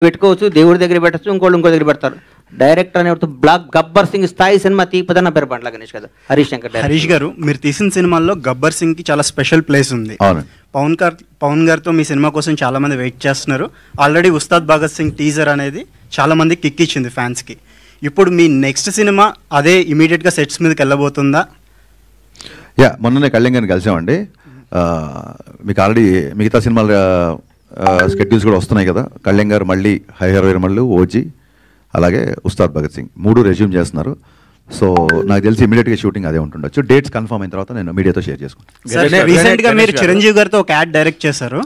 పెట్టుకోవచ్చు, దేవుడి దగ్గర పెట్టచ్చు, ఇంకో దగ్గర పెడతారు. డైరెక్టర్ అనేవాడు బ్లాక్ గబ్బర్ సింగ్ స్థాయి సినిమా తీపదన్న పేరు బండ్ల గణేష్ కదా. హరీష్ గారు మీరు తీసిన సినిమాల్లో గబ్బర్ సింగ్ కి చాలా స్పెషల్ ప్లేస్ ఉంది. పవన్ గారితో మీ సినిమా కోసం చాలా మంది వెయిట్ చేస్తున్నారు. ఆల్రెడీ ఉస్తాద్ భగత్ సింగ్ టీజర్ అనేది చాలా మంది కిక్ ఇచ్చింది ఫ్యాన్స్ కి. ఇప్పుడు మీ నెక్స్ట్ సినిమా అదే ఇమీడియట్ గా సెట్స్ మీదకి వెళ్ళబోతుందా? మొన్ననే కళ్యాణ్ గారిని కలిసామండి. మీకు ఆల్రెడీ మిగతా సినిమాల స్కెడ్యూల్స్ కూడా వస్తున్నాయి కదా. కళ్యాణ్ గారు మళ్ళీ హైహర్ వీరమల్లు, ఓజీ, అలాగే ఉస్తాద్ భగత్ సింగ్ 3 రెజ్యూమ్ చేస్తున్నారు. సో నాకు తెలిసి ఇమీడియట్గా షూటింగ్ అదే ఉంటుండొచ్చు. డేట్స్ కన్ఫర్మ్ అయిన తర్వాత నేను మీడియాతో షేర్ చేసుకుంటాను. రీసెంట్ గా మీరు చిరంజీవి గారితో ఒక యాడ్ డైరెక్ట్ చేశారు.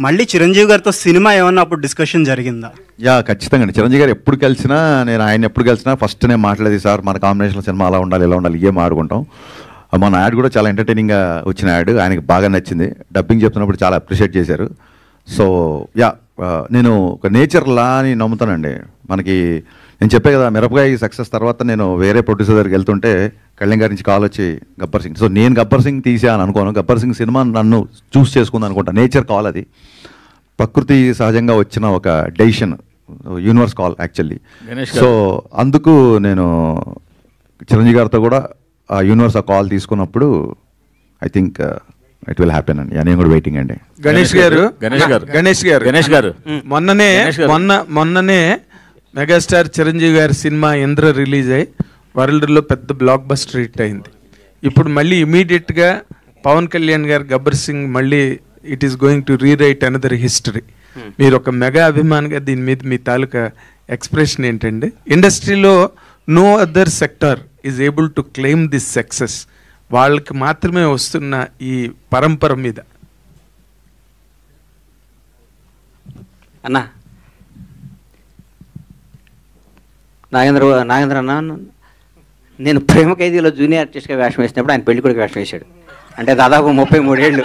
మళ్ళీ చిరంజీవి గారితో సినిమా ఏమన్నా అప్పుడు డిస్కషన్ జరిగిందా? ఖచ్చితంగా అండి. చిరంజీవి గారు ఎప్పుడు కలిసినా, నేను ఆయన ఎప్పుడు కలిసినా ఫస్ట్ నేను మాట్లాడేది, సార్ మన కాంబినేషన్ సినిమా అలా ఉండాలి, ఇలా ఉండాలి, ఏం ఆడుకుంటాం. మన యాడ్ కూడా చాలా ఎంటర్టైనింగ్గా వచ్చిన యాడ్, ఆయనకి బాగా నచ్చింది. డబ్బింగ్ చెప్తున్నప్పుడు చాలా అప్రిషియేట్ చేశారు. సో నేను ఒక నేచర్ లా అని నమ్ముతానండి. మనకి నేను చెప్పే కదా, మిరపకాయ సక్సెస్ తర్వాత నేను వేరే ప్రొడ్యూసర్ దగ్గరికి వెళ్తుంటే కళ్యాణ్ గారి నుంచి కాల్ వచ్చి గబ్బర్ సింగ్. సో నేను గబ్బర్ సింగ్ తీసాను అనుకోను, గబ్బర్ సింగ్ సినిమా నన్ను చూస్ చేసుకుంది అనుకుంటా. నేచర్ కాల్ అది, ప్రకృతి సహజంగా వచ్చిన ఒక decision, universe call actually. So అందుకు నేను చిరంజీవి గారితో కూడా ఆ యూనివర్స్ ఆ కాల్ తీసుకున్నప్పుడు I think it will happen అండి. నేను కూడా వెయిటింగ్ అండి. గణేష్ గారు మొన్ననే మెగాస్టార్ చిరంజీవి గారి సినిమా ఇంద్ర రిలీజ్ అయ్యి వరల్డ్లో పెద్ద బ్లాక్ బస్టర్ హిట్ అయింది. ఇప్పుడు మళ్ళీ ఇమీడియట్గా పవన్ కళ్యాణ్ గారు గబ్బర్ సింగ్ మళ్ళీ it is going to rewrite another history. మీరు ఒక మెగా అభిమానిగా దీని మీద మీ తాలూకా ఎక్స్ప్రెషన్ ఏంటండి? ఇండస్ట్రీలో no other sector is able to claim this success. వాళ్ళకి మాత్రమే వస్తున్న ఈ పరంపర మీద. అన్నా నాగేంద్ర అన్న, నేను ప్రేమ ఖైదీలో జూనియర్ ఆర్టిస్ట్గా వేషం వేసినప్పుడు ఆయన పెళ్లి కొడుకు వేషం వేశాడు. అంటే దాదాపు 33 ఏళ్ళు.